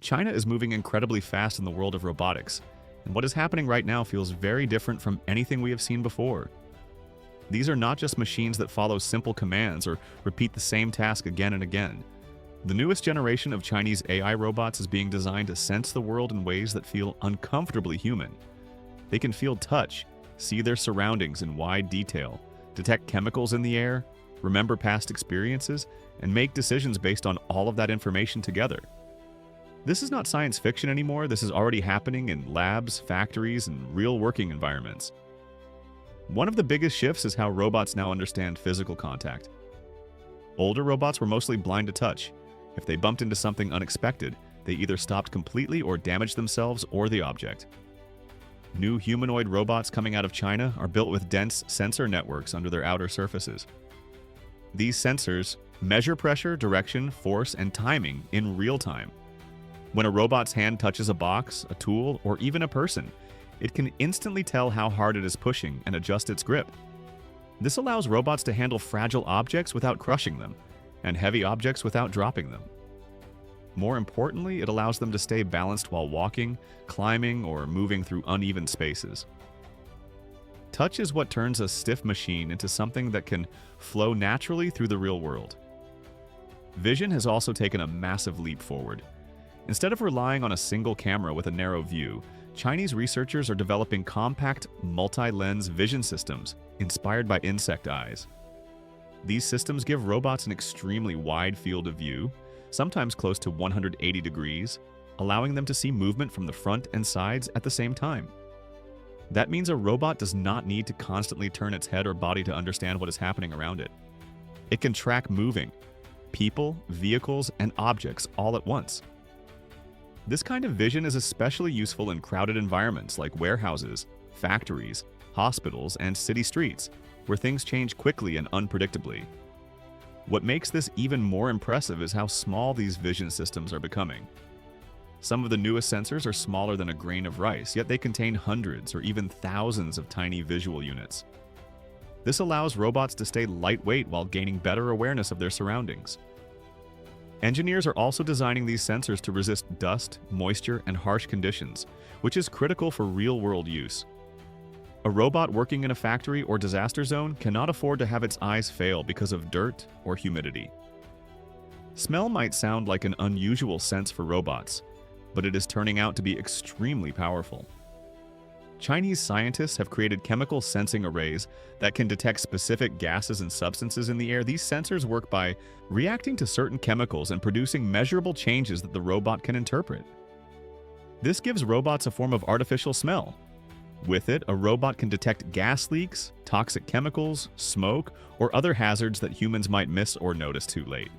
China is moving incredibly fast in the world of robotics, and what is happening right now feels very different from anything we have seen before. These are not just machines that follow simple commands or repeat the same task again and again. The newest generation of Chinese AI robots is being designed to sense the world in ways that feel uncomfortably human. They can feel touch, see their surroundings in wide detail, detect chemicals in the air, remember past experiences, and make decisions based on all of that information together. This is not science fiction anymore. This is already happening in labs, factories, and real working environments. One of the biggest shifts is how robots now understand physical contact. Older robots were mostly blind to touch. If they bumped into something unexpected, they either stopped completely or damaged themselves or the object. New humanoid robots coming out of China are built with dense sensor networks under their outer surfaces. These sensors measure pressure, direction, force, and timing in real time. When a robot's hand touches a box, a tool, or even a person, it can instantly tell how hard it is pushing and adjust its grip. This allows robots to handle fragile objects without crushing them, and heavy objects without dropping them. More importantly, it allows them to stay balanced while walking, climbing, or moving through uneven spaces. Touch is what turns a stiff machine into something that can flow naturally through the real world. Vision has also taken a massive leap forward. Instead of relying on a single camera with a narrow view, Chinese researchers are developing compact, multi-lens vision systems inspired by insect eyes. These systems give robots an extremely wide field of view, sometimes close to 180 degrees, allowing them to see movement from the front and sides at the same time. That means a robot does not need to constantly turn its head or body to understand what is happening around it. It can track moving, people, vehicles, and objects all at once. This kind of vision is especially useful in crowded environments like warehouses, factories, hospitals, and city streets, where things change quickly and unpredictably. What makes this even more impressive is how small these vision systems are becoming. Some of the newest sensors are smaller than a grain of rice, yet they contain hundreds or even thousands of tiny visual units. This allows robots to stay lightweight while gaining better awareness of their surroundings. Engineers are also designing these sensors to resist dust, moisture, and harsh conditions, which is critical for real-world use. A robot working in a factory or disaster zone cannot afford to have its eyes fail because of dirt or humidity. Smell might sound like an unusual sense for robots, but it is turning out to be extremely powerful. Chinese scientists have created chemical sensing arrays that can detect specific gases and substances in the air. These sensors work by reacting to certain chemicals and producing measurable changes that the robot can interpret. This gives robots a form of artificial smell. With it, a robot can detect gas leaks, toxic chemicals, smoke, or other hazards that humans might miss or notice too late.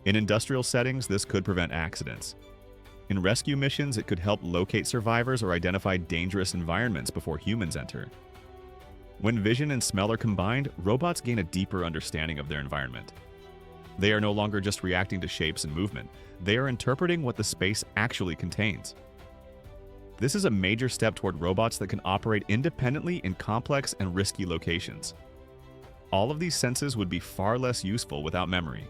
In industrial settings, this could prevent accidents. In rescue missions, it could help locate survivors or identify dangerous environments before humans enter. When vision and smell are combined, robots gain a deeper understanding of their environment. They are no longer just reacting to shapes and movement. They are interpreting what the space actually contains. This is a major step toward robots that can operate independently in complex and risky locations. All of these senses would be far less useful without memory.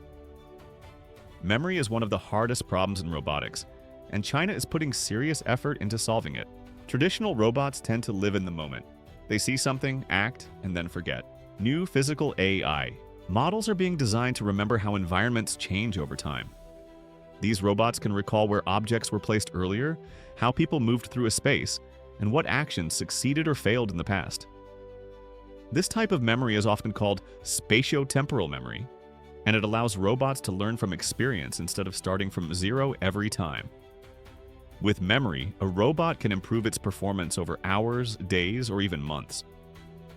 Memory is one of the hardest problems in robotics, and China is putting serious effort into solving it. Traditional robots tend to live in the moment. They see something, act, and then forget. New physical AI models are being designed to remember how environments change over time. These robots can recall where objects were placed earlier, how people moved through a space, and what actions succeeded or failed in the past. This type of memory is often called spatiotemporal memory, and it allows robots to learn from experience instead of starting from zero every time. With memory, a robot can improve its performance over hours, days, or even months.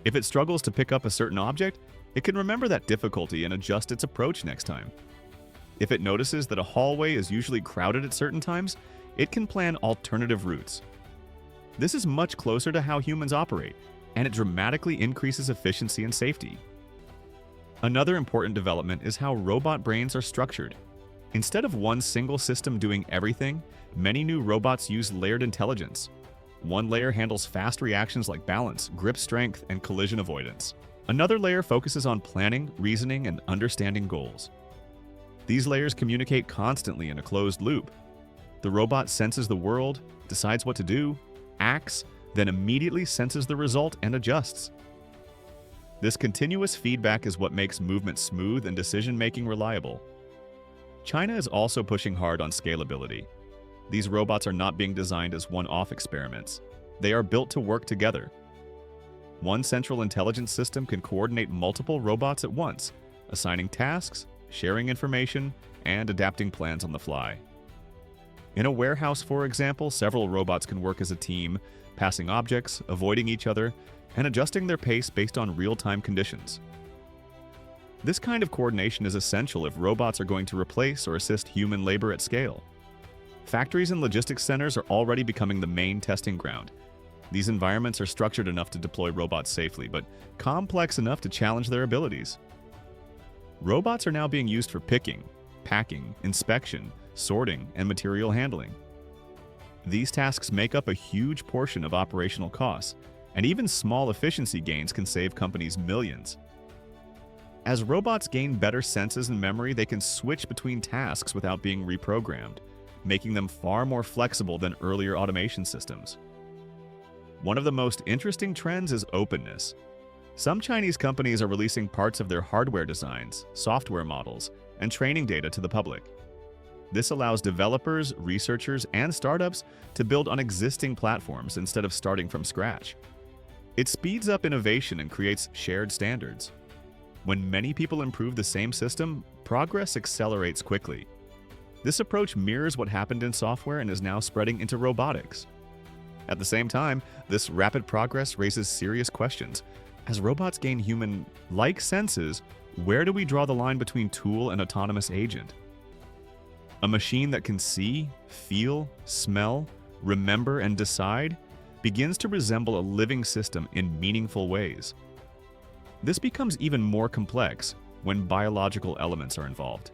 If it struggles to pick up a certain object, it can remember that difficulty and adjust its approach next time. If it notices that a hallway is usually crowded at certain times, it can plan alternative routes. This is much closer to how humans operate, and it dramatically increases efficiency and safety. Another important development is how robot brains are structured. Instead of one single system doing everything, many new robots use layered intelligence. One layer handles fast reactions like balance, grip strength, and collision avoidance. Another layer focuses on planning, reasoning, and understanding goals. These layers communicate constantly in a closed loop. The robot senses the world, decides what to do, acts, then immediately senses the result and adjusts. This continuous feedback is what makes movement smooth and decision-making reliable. China is also pushing hard on scalability. These robots are not being designed as one-off experiments. They are built to work together. One central intelligence system can coordinate multiple robots at once, assigning tasks, sharing information, and adapting plans on the fly. In a warehouse, for example, several robots can work as a team, passing objects, avoiding each other, and adjusting their pace based on real-time conditions. This kind of coordination is essential if robots are going to replace or assist human labor at scale. Factories and logistics centers are already becoming the main testing ground. These environments are structured enough to deploy robots safely, but complex enough to challenge their abilities. Robots are now being used for picking, packing, inspection, sorting, and material handling. These tasks make up a huge portion of operational costs, and even small efficiency gains can save companies millions. As robots gain better senses and memory, they can switch between tasks without being reprogrammed, making them far more flexible than earlier automation systems. One of the most interesting trends is openness. Some Chinese companies are releasing parts of their hardware designs, software models, and training data to the public. This allows developers, researchers, and startups to build on existing platforms instead of starting from scratch. It speeds up innovation and creates shared standards. When many people improve the same system, progress accelerates quickly. This approach mirrors what happened in software and is now spreading into robotics. At the same time, this rapid progress raises serious questions. As robots gain human-like senses, where do we draw the line between tool and autonomous agent? A machine that can see, feel, smell, remember, and decide begins to resemble a living system in meaningful ways. This becomes even more complex when biological elements are involved.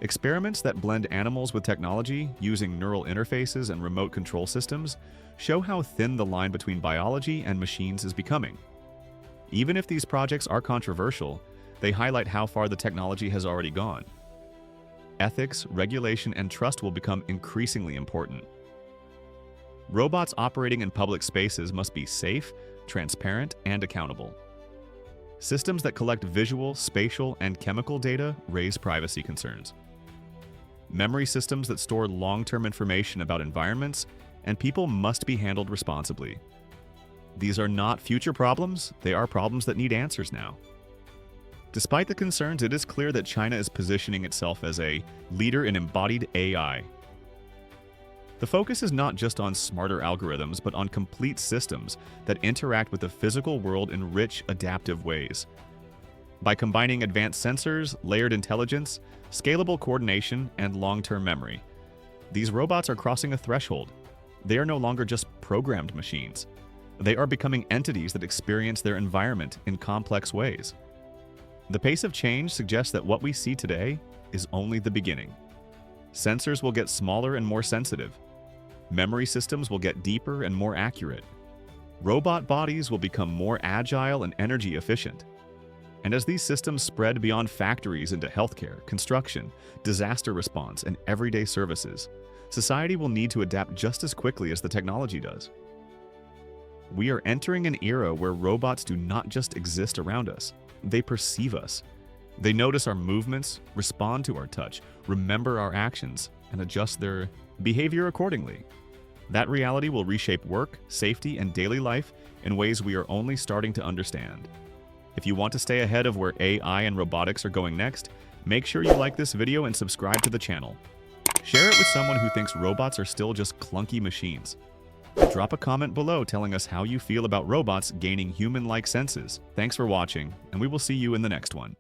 Experiments that blend animals with technology using neural interfaces and remote control systems show how thin the line between biology and machines is becoming. Even if these projects are controversial, they highlight how far the technology has already gone. Ethics, regulation, and trust will become increasingly important. Robots operating in public spaces must be safe, transparent, and accountable. Systems that collect visual, spatial, and chemical data raise privacy concerns. Memory systems that store long-term information about environments and people must be handled responsibly. These are not future problems, they are problems that need answers now. Despite the concerns, it is clear that China is positioning itself as a leader in embodied AI. The focus is not just on smarter algorithms, but on complete systems that interact with the physical world in rich, adaptive ways. By combining advanced sensors, layered intelligence, scalable coordination, and long-term memory, these robots are crossing a threshold. They are no longer just programmed machines. They are becoming entities that experience their environment in complex ways. The pace of change suggests that what we see today is only the beginning. Sensors will get smaller and more sensitive. Memory systems will get deeper and more accurate. Robot bodies will become more agile and energy efficient. And as these systems spread beyond factories into healthcare, construction, disaster response, and everyday services, society will need to adapt just as quickly as the technology does. We are entering an era where robots do not just exist around us, they perceive us. They notice our movements, respond to our touch, remember our actions, and adjust their behavior accordingly. That reality will reshape work, safety, and daily life in ways we are only starting to understand. If you want to stay ahead of where AI and robotics are going next, make sure you like this video and subscribe to the channel. Share it with someone who thinks robots are still just clunky machines. Drop a comment below telling us how you feel about robots gaining human-like senses. Thanks for watching, and we will see you in the next one.